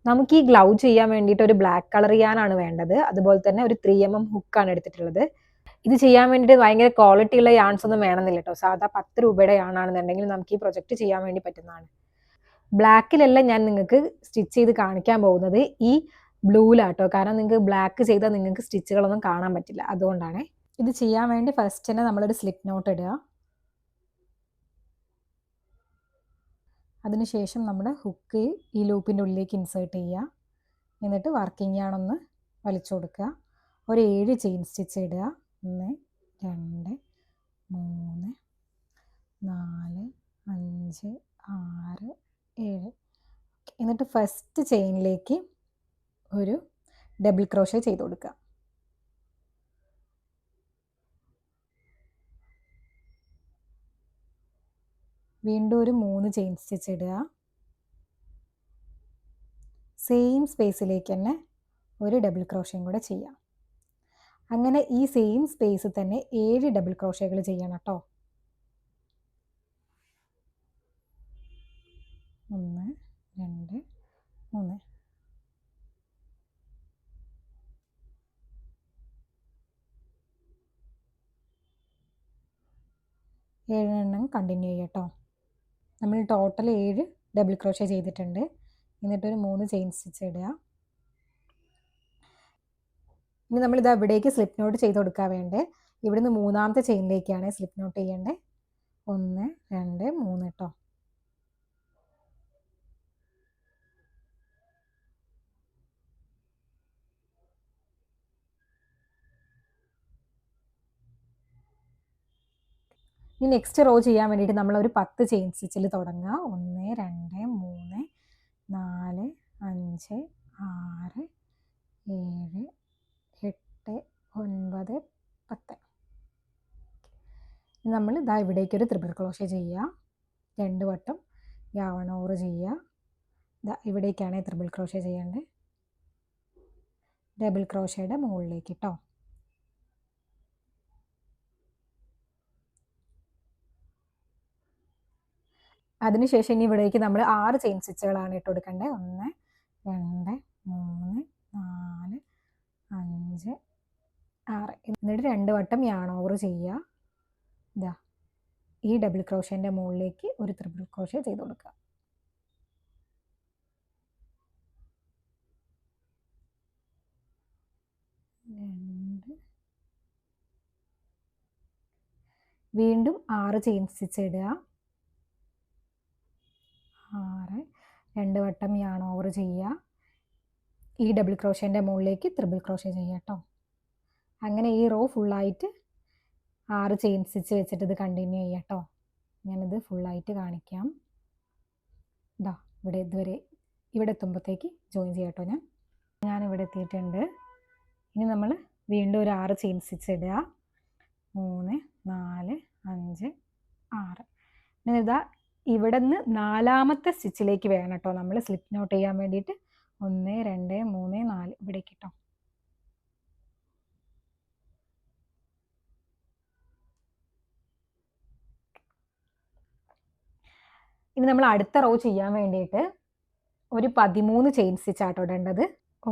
നമുക്ക് ഈ ഗ്ലൗ ചെയ്യാൻ വേണ്ടിയിട്ട് ഒരു ബ്ലാക്ക് കളർ ചെയ്യാനാണ് വേണ്ടത്. അതുപോലെ തന്നെ ഒരു 3mm ഹുക്കാണ് എടുത്തിട്ടുള്ളത്. ഇത് ചെയ്യാൻ വേണ്ടിയിട്ട് ഭയങ്കര ക്വാളിറ്റി ഉള്ള യാൺസ് ഒന്നും വേണമെന്നില്ല കേട്ടോ. സാധാ 10 രൂപയുടെ യാണാണെന്നുണ്ടെങ്കിൽ നമുക്ക് ഈ പ്രൊജക്റ്റ് ചെയ്യാൻ വേണ്ടി പറ്റുന്നതാണ്. ബ്ലാക്കിലല്ല ഞാൻ നിങ്ങൾക്ക് സ്റ്റിച്ച് ചെയ്ത് കാണിക്കാൻ പോകുന്നത്, ഈ ബ്ലൂലാട്ടോ. കാരണം നിങ്ങൾക്ക് ബ്ലാക്ക് ചെയ്താൽ നിങ്ങൾക്ക് സ്റ്റിച്ചുകളൊന്നും കാണാൻ പറ്റില്ല, അതുകൊണ്ടാണ്. ഇത് ചെയ്യാൻ വേണ്ടി ഫസ്റ്റ് തന്നെ നമ്മളൊരു സ്ലിപ്പ് നോട്ട് ഇടുക. അതിനുശേഷം നമ്മൾ ഹുക്ക് ഈ ലൂപ്പിൻ്റെ ഉള്ളിലേക്ക് ഇൻസേർട്ട് ചെയ്യുക. എന്നിട്ട് വർക്കിംഗ് യാണൊന്ന് വലിച്ചു കൊടുക്കുക. ഒരു 7 ചെയിൻ സ്റ്റിച്ച് ഇടുക. 1 2 3 4 5 6 7. എന്നിട്ട് ഫസ്റ്റ് ചെയിനിലേക്ക് ഒരു ഡബിൾ ക്രോഷേ ചെയ്ത് കൊടുക്കുക. വീണ്ടും ഒരു 3 ചെയിൻ സ്റ്റിച്ച് ഇടുക. സെയിം സ്പേസിലേക്ക് തന്നെ ഒരു ഡബിൾ ക്രോഷയും കൂടെ ചെയ്യാം. അങ്ങനെ ഈ സെയിം സ്പേസിൽ തന്നെ 7 ഡബിൾ ക്രോഷകൾ ചെയ്യണം കേട്ടോ. 1 2 3. ഏഴെണ്ണം കണ്ടിന്യൂ ചെയ്യട്ടോ. നമ്മൾ ടോട്ടൽ 7 ഡബിൾ ക്രോഷേ ചെയ്തിട്ടുണ്ട്. എന്നിട്ടൊരു 3 ചെയിൻ സ്റ്റിച്ച് ഇടുക. ഇനി നമ്മളിത് ഇവിടേക്ക് സ്ലിപ്പ് നോട്ട് ചെയ്ത് കൊടുക്കാൻ വേണ്ടേ. ഇവിടുന്ന് 3-ാമത്തെ ചെയിനിലേക്കാണ് സ്ലിപ്പ് നോട്ട് ചെയ്യേണ്ടത്. 1 2 3 കേട്ടോ. ഇനി നെക്സ്റ്റ് റോ ചെയ്യാൻ വേണ്ടിയിട്ട് നമ്മളൊരു 10 ചെയിൻ സ്റ്റിച്ചിൽ തുടങ്ങുക. 1 2 3 4 5 6 7 8 9 10. നമ്മൾ ഇതാ ഇവിടേക്കൊരു ത്രിബിൾ ക്രോഷേ ചെയ്യുക. 2 വട്ടം യാവൺ ഓവർ ചെയ്യുക. ഇതാ ഇവിടേക്കാണ് ത്രിബിൾ ക്രോഷേ ചെയ്യേണ്ടത്. ഡബിൾ ക്രോഷയുടെ മുകളിലേക്ക് കേട്ടോ. അതിനുശേഷം ഇനി ഇവിടേക്ക് നമ്മൾ 6 ചെയിൻ സ്റ്റിച്ചുകളാണ് ഇട്ട് കൊടുക്കേണ്ടത്. 1 2 3 4 5 6. എന്നിട്ട് 2 വട്ടം യാൺ ഓവർ ചെയ്യുക. ഇതാ ഈ ഡബിൾ ക്രോഷേൻ്റെ മുകളിലേക്ക് ഒരു ത്രിബിൾ ക്രോഷേ ചെയ്ത് കൊടുക്കുക. വീണ്ടും 6 ചെയിൻ സ്റ്റിച്ച് ഇടുക. 6. 2 വട്ടം യാൺ ഓവർ ചെയ്യുക. ഈ ഡബിൾ ക്രോഷേൻ്റെ മുകളിലേക്ക് ത്രിബിൾ ക്രോഷേ ചെയ്യുക കേട്ടോ. അങ്ങനെ ഈ റോ ഫുള്ളായിട്ട് 6 ചെയിൻ സ്റ്റിച്ച് വെച്ചിട്ട് ഇത് കണ്ടിന്യൂ ചെയ്യാം കേട്ടോ. ഞാനിത് ഫുള്ളായിട്ട് കാണിക്കാം. ഇതാ ഇവിടെ ഇതുവരെ ഇവിടെ എത്തുമ്പോഴത്തേക്ക് ജോയിൻ ചെയ്യാം കേട്ടോ. ഞാനിവിടെ എത്തിയിട്ടുണ്ട്. ഇനി നമ്മൾ വീണ്ടും ഒരു 6 ചെയിൻ സ്റ്റിച്ച് ഇടുക. 3 4 5 6. ഇനി ഇതാ ഇവിടെ നിന്ന് 4-ാമത്തെ സ്റ്റിച്ചിലേക്ക് വേണം കേട്ടോ നമ്മൾ സ്ലിപ്പ് നോട്ട് ചെയ്യാൻ വേണ്ടിയിട്ട്. 1 2 3 4 ഇവിടേക്ക് കേട്ടോ. ഇനി നമ്മൾ അടുത്ത റോ ചെയ്യാൻ വേണ്ടിയിട്ട് ഒരു 13 ചെയിൻ സ്റ്റിച്ച് ആട്ടോ ഇടേണ്ടത്.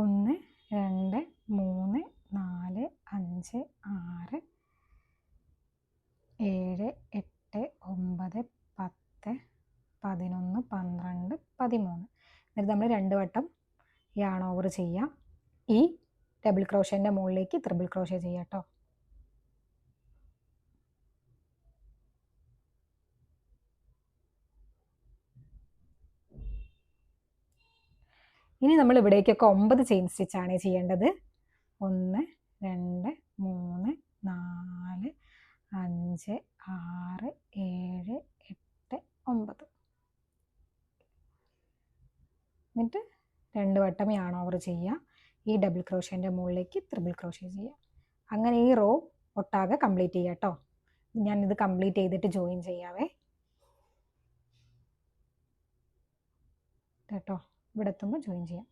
1 2 3 4 5 6 7 8 9 10 11 12 13. എന്നിട്ട് നമ്മൾ 2 വട്ടം യാൺ ഓവർ ചെയ്യാം. ഈ ഡബിൾ ക്രോഷേൻ്റെ മുകളിലേക്ക് ത്രിബിൾ ക്രോഷേ ചെയ്യാം കേട്ടോ. ഇനി നമ്മൾ ഇവിടേക്കൊക്കെ 9 ചെയിൻ സ്റ്റിച്ചാണ് ചെയ്യേണ്ടത്. 1 2 3 4 5 6 7 8 9. എന്നിട്ട് 2 വട്ടം യാൺ ഓവർ ചെയ്യുക. ഈ ഡബിൾ ക്രോഷേൻ്റെ മുകളിലേക്ക് ത്രിബിൾ ക്രോഷേ ചെയ്യുക. അങ്ങനെ ഈ റോ ഒട്ടാകെ കംപ്ലീറ്റ് ചെയ്യുക കേട്ടോ. ഞാനിത് കംപ്ലീറ്റ് ചെയ്തിട്ട് ജോയിൻ ചെയ്യാവേ കേട്ടോ. ഇവിടെ എത്തുമ്പോൾ ജോയിൻ ചെയ്യാം.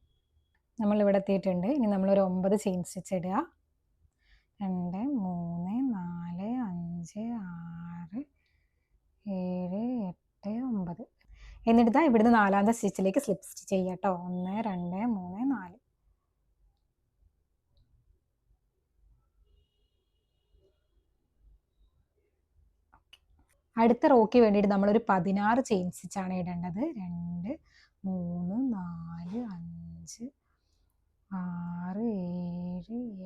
നമ്മളിവിടെ എത്തിയിട്ടുണ്ട്. ഇനി നമ്മളൊരു 9 ചെയിൻ സ്റ്റിച്ച് ഇടുക. 2 3 4 5 6 7 8 9. എന്നിട്ട് ഇവിടുന്ന് 4-ാമത്തെ സ്റ്റിച്ചിലേക്ക് സ്ലിപ്പ് സ്റ്റിച്ച് ചെയ്യുക കേട്ടോ. 1 2 അടുത്ത റോയ്ക്ക് വേണ്ടിയിട്ട് നമ്മളൊരു 16 ചെയിൻ സ്റ്റിച്ചാണ് ഇടേണ്ടത്. 2, 3, 4, 5, 6, 7,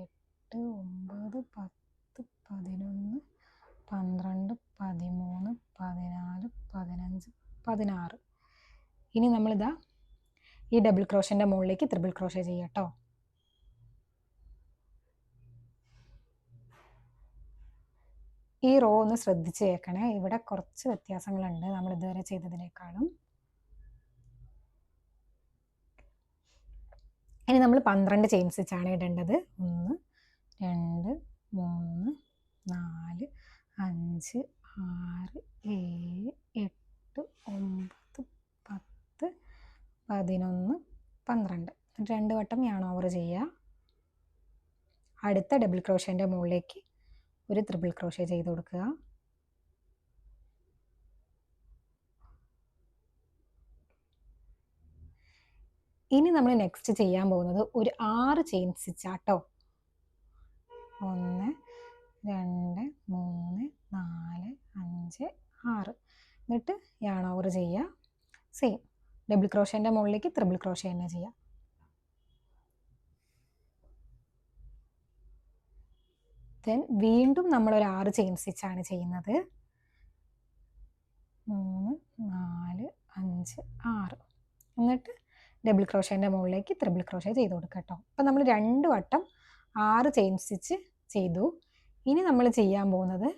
8, 9, 10, 11, 12, 13, 14, 15, 16. ഇനി നമ്മളിതാ ഈ ഡബിൾ ക്രോഷൻ്റെ മുകളിലേക്ക് ത്രിബിൾ ക്രോഷേ ചെയ്യാം കേട്ടോ. ഈ റോ ഒന്ന് ശ്രദ്ധിച്ച് കേൾക്കണേ, ഇവിടെ കുറച്ച് വ്യത്യാസങ്ങളുണ്ട് നമ്മൾ ഇതുവരെ ചെയ്തതിനേക്കാളും. ഇനി നമ്മൾ 12 ചെയിൻ സ്റ്റിച്ചാണ് ഇടേണ്ടത്. 1, 2, 3, 4, 5, 6, 7, 8, 9, 10, 11, 12. 2 വട്ടം യാൺ ഓവർ ചെയ്യുക. അടുത്ത ഡബിൾ ക്രോഷേൻ്റെ മുകളിലേക്ക് ഒരു ത്രിബിൾ ക്രോഷേ ചെയ്ത് കൊടുക്കുക. ഇനി നമ്മൾ നെക്സ്റ്റ് ചെയ്യാൻ പോകുന്നത് ഒരു 6 ചെയിൻ സ്റ്റിച്ചാട്ടോ. 1, 2, 3, 4, 5, 6. എന്നിട്ട് യാൺ ഓവർ ചെയ്യുക. സെയിം ഡബിൾ ക്രോഷേൻ്റെ മുകളിലേക്ക് ത്രിബിൾ ക്രോഷേ തന്നെ ചെയ്യുക. ദെൻ വീണ്ടും നമ്മളൊരു 6 ചെയിൻ സ്റ്റിച്ചാണ് ചെയ്യുന്നത്. 3, 4, 5, 6. എന്നിട്ട് ഡബിൾ ക്രോഷേൻ്റെ മുകളിലേക്ക് ത്രിബിൾ ക്രോഷേ ചെയ്ത് കൊടുക്കുക കേട്ടോ. അപ്പം നമ്മൾ 2 വട്ടം 6 ചെയിൻ സ്റ്റിച്ച് ചെയ്തു. ഇനി നമ്മൾ ചെയ്യാൻ പോകുന്നത്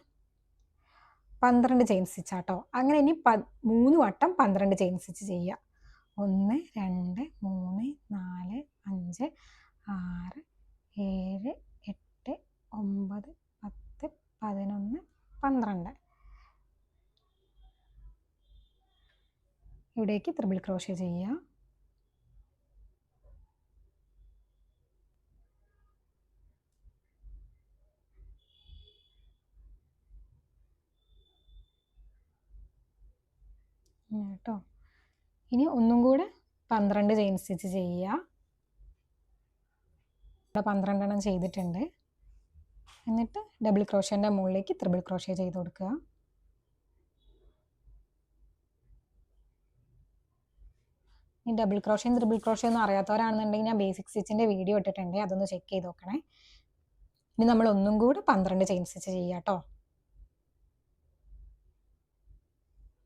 12 ചെയിൻ സ്റ്റിച്ചാട്ടോ. അങ്ങനെ ഇനി 3 വട്ടം 12 ചെയിൻ സ്റ്റിച്ച് ചെയ്യുക. 1, 2, 3, 4, 5, 6, 7, 8, 9, 10, 11, 12. ഇവിടേക്ക് ത്രിബിൾ ക്രോഷേ ചെയ്യുക. കേട്ടോ. ഇനി ഒന്നും കൂടെ 12 ചെയിൻ സ്റ്റിച്ച് ചെയ്യുക. ഇവിടെ 12 എണ്ണം ചെയ്തിട്ടുണ്ട്. എന്നിട്ട് ഡബിൾ ക്രോഷേൻ്റെ മുകളിലേക്ക് ത്രിബിൾ ക്രോഷേ ചെയ്ത് കൊടുക്കുക. ഈ ഡബിൾ ക്രോഷയും ത്രിബിൾ ക്രോഷയും ഒന്നും അറിയാത്തവരാണെന്നുണ്ടെങ്കിൽ ഞാൻ ബേസിക് സ്റ്റിച്ചിൻ്റെ വീഡിയോ ഇട്ടിട്ടുണ്ട്, അതൊന്ന് ചെക്ക് ചെയ്ത് നോക്കണേ. ഇനി നമ്മൾ ഒന്നും കൂടെ 12 ചെയിൻ സ്റ്റിച്ച് ചെയ്യുക കേട്ടോ.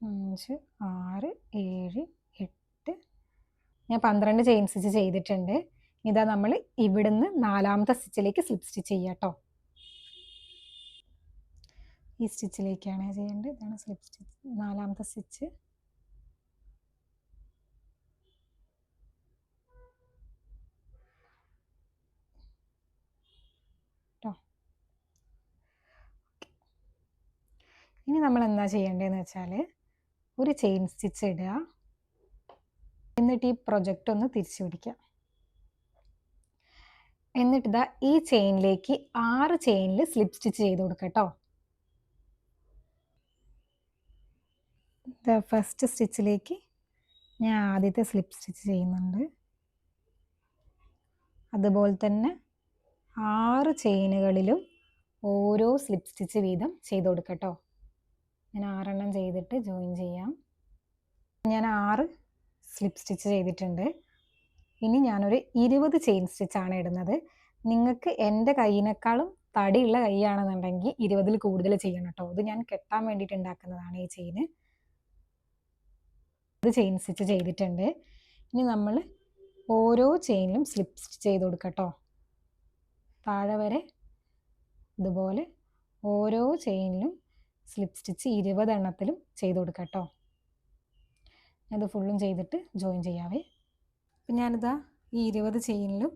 5, 6, 7, 8. ഞാൻ 12 ചെയിൻ സ്റ്റിച്ച് ചെയ്തിട്ടുണ്ട്. ഇതാ നമ്മൾ ഇവിടുന്ന് 4ാമത്തെ സ്റ്റിച്ചിലേക്ക് സ്ലിപ്പ് സ്റ്റിച്ച് ചെയ്യുക കേട്ടോ. ഈ സ്റ്റിച്ചിലേക്കാണ് ചെയ്യേണ്ടത്. ഇതാണ് സ്ലിപ്പ് സ്റ്റിച്ച്, 4ാമത്തെ സ്റ്റിച്ച്. കേട്ടോ. ഇനി നമ്മൾ എന്താ ചെയ്യേണ്ടതെന്ന് വെച്ചാൽ ഒരു ചെയിൻ സ്റ്റിച്ച് ഇടുക. എന്നിട്ട് ഈ പ്രൊജക്റ്റ് ഒന്ന് തിരിച്ചു പിടിക്കുക. എന്നിട്ട് ഇതാ ഈ ചെയിനിലേക്ക് 6 ചെയിനിൽ സ്ലിപ്പ് സ്റ്റിച്ച് ചെയ്ത് കൊടുക്കുക കേട്ടോ. ഫസ്റ്റ് സ്റ്റിച്ചിലേക്ക് ഞാൻ ആദ്യത്തെ സ്ലിപ്പ് സ്റ്റിച്ച് ചെയ്യുന്നുണ്ട്. അതുപോലെ തന്നെ 6 ചെയിനുകളിലും ഓരോ സ്ലിപ്പ് സ്റ്റിച്ച് വീതം ചെയ്ത് കൊടുക്കുക കേട്ടോ. ഞാൻ 6 എണ്ണം ചെയ്തിട്ട് ജോയിൻ ചെയ്യാം. ഞാൻ 6 സ്ലിപ്പ് സ്റ്റിച്ച് ചെയ്തിട്ടുണ്ട്. ഇനി ഞാനൊരു 20 ചെയിൻ സ്റ്റിച്ചാണ് ഇടുന്നത്. നിങ്ങൾക്ക് എൻ്റെ കൈയിനേക്കാളും തടിയുള്ള കൈയാണെന്നുണ്ടെങ്കിൽ 20ൽ കൂടുതൽ ചെയ്യണം കേട്ടോ. ഇത് ഞാൻ കെട്ടാൻ വേണ്ടിയിട്ട് ഉണ്ടാക്കുന്നതാണ് ഈ ചെയിന്. ഇത് ചെയിൻ സ്റ്റിച്ച് ചെയ്തിട്ടുണ്ട്. ഇനി നമ്മൾ ഓരോ ചെയിനിലും സ്ലിപ്പ് സ്റ്റിച്ച് ചെയ്ത് കൊടുക്കുക കേട്ടോ. താഴെ വരെ ഇതുപോലെ ഓരോ ചെയിനിലും സ്ലിപ്പ് സ്റ്റിച്ച് 20 എണ്ണത്തിലും ചെയ്ത് കൊടുക്കുക കേട്ടോ. ഇത് ഫുള്ളും ചെയ്തിട്ട് ജോയിൻ ചെയ്യാവേ. അപ്പം ഞാനിതാ ഈ 20 ചെയിനിലും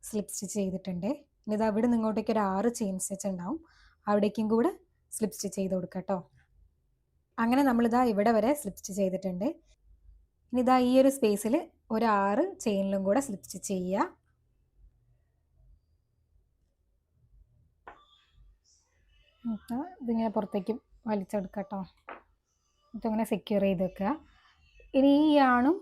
സ്ലിപ്പ് സ്റ്റിച്ച് ചെയ്തിട്ടുണ്ട്. ഇനി ഇത് അവിടെ നിങ്ങോട്ടേക്ക് ഒരു 6 ചെയിൻ സ്റ്റിച്ച് ഉണ്ടാവും, അവിടേക്കും കൂടെ സ്ലിപ്പ് സ്റ്റിച്ച് ചെയ്ത് കൊടുക്കുക കേട്ടോ. അങ്ങനെ നമ്മളിതാ ഇവിടെ വരെ സ്ലിപ്പ് സ്റ്റിച്ച് ചെയ്തിട്ടുണ്ട്. ഇനി ഇതാ ഈ ഒരു സ്പേസിൽ ഒരു 6 ചെയിനിലും കൂടെ സ്ലിപ്പ് സ്റ്റിച്ച് ചെയ്യുക. ഇതിങ്ങനെ പുറത്തേക്ക് വലിച്ചെടുക്കുക കേട്ടോ. ഇതിങ്ങനെ സെക്യൂർ ചെയ്ത് വെക്കുക. ഇനി ഈ യാണും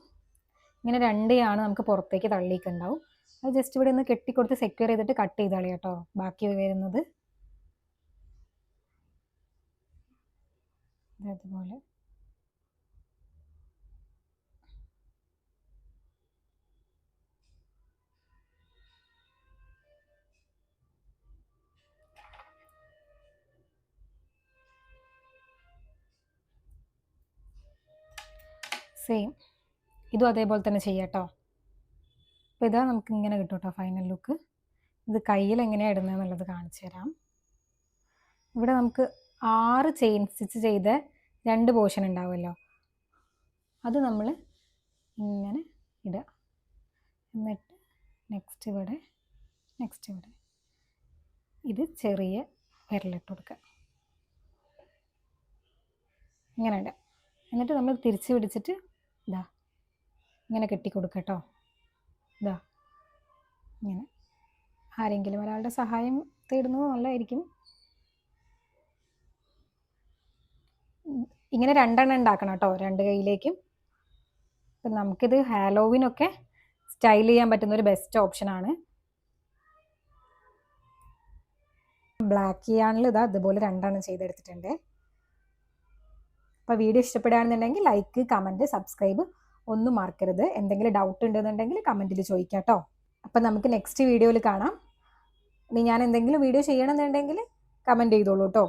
ഇങ്ങനെ 2 യാണ് നമുക്ക് പുറത്തേക്ക് തള്ളിയിട്ടുണ്ടാവും. അത് ജസ്റ്റ് ഇവിടെ ഒന്ന് കെട്ടിക്കൊടുത്ത് സെക്യൂർ ചെയ്തിട്ട് കട്ട് ചെയ്ത് കളയാം കേട്ടോ. ബാക്കി വരുന്നത് അതുപോലെ സെയിം ഇതും അതേപോലെ തന്നെ ചെയ്യാം കേട്ടോ. അപ്പോൾ ഇതാ നമുക്ക് ഇങ്ങനെ കിട്ടും കേട്ടോ ഫൈനൽ ലുക്ക്. ഇത് കയ്യിൽ എങ്ങനെയാണ് ഇടുന്നത് എന്നുള്ളത് കാണിച്ചു തരാം. ഇവിടെ നമുക്ക് 6 ചെയിൻ സ്റ്റിച്ച് ചെയ്ത 2 പോർഷൻ ഉണ്ടാവുമല്ലോ, അത് നമ്മൾ ഇങ്ങനെ ഇടുക. എന്നിട്ട് നെക്സ്റ്റ് ഇവിടെ, നെക്സ്റ്റ് ഇവിടെ, ഇത് ചെറിയ വിരലിട്ട് കൊടുക്കുക, ഇങ്ങനെ ഇടുക. എന്നിട്ട് നമ്മൾ തിരിച്ച് പിടിച്ചിട്ട് ഇതാ ഇങ്ങനെ കെട്ടിക്കൊടുക്കുക കേട്ടോ. ഇതാ ഇങ്ങനെ. ആരെങ്കിലും ഒരാളുടെ സഹായം തേടുന്നത് നല്ലതായിരിക്കും. ഇങ്ങനെ 2 എണ്ണം ഉണ്ടാക്കണം കേട്ടോ, 2 കൈയിലേക്കും. അപ്പം നമുക്കിത് ഹാലോവിനൊക്കെ സ്റ്റൈൽ ചെയ്യാൻ പറ്റുന്ന ഒരു ബെസ്റ്റ് ഓപ്ഷനാണ്. ബ്ലാക്ക് യാണിൽ ഇതാ ഇതുപോലെ 2 എണ്ണം ചെയ്തെടുത്തിട്ടുണ്ട്. അപ്പോൾ വീഡിയോ ഇഷ്ടപ്പെടുകയാണെന്നുണ്ടെങ്കിൽ ലൈക്ക്, കമൻറ്റ്, സബ്സ്ക്രൈബ് ഒന്നും മറക്കരുത്. എന്തെങ്കിലും ഡൗട്ട് ഉണ്ടെന്നുണ്ടെങ്കിൽ കമൻറ്റിൽ ചോദിക്കാം കേട്ടോ. അപ്പം നമുക്ക് നെക്സ്റ്റ് വീഡിയോയിൽ കാണാം. ഇനി ഞാൻ എന്തെങ്കിലും വീഡിയോ ചെയ്യണമെന്നുണ്ടെങ്കിൽ കമൻറ്റ് ചെയ്തോളൂ കേട്ടോ.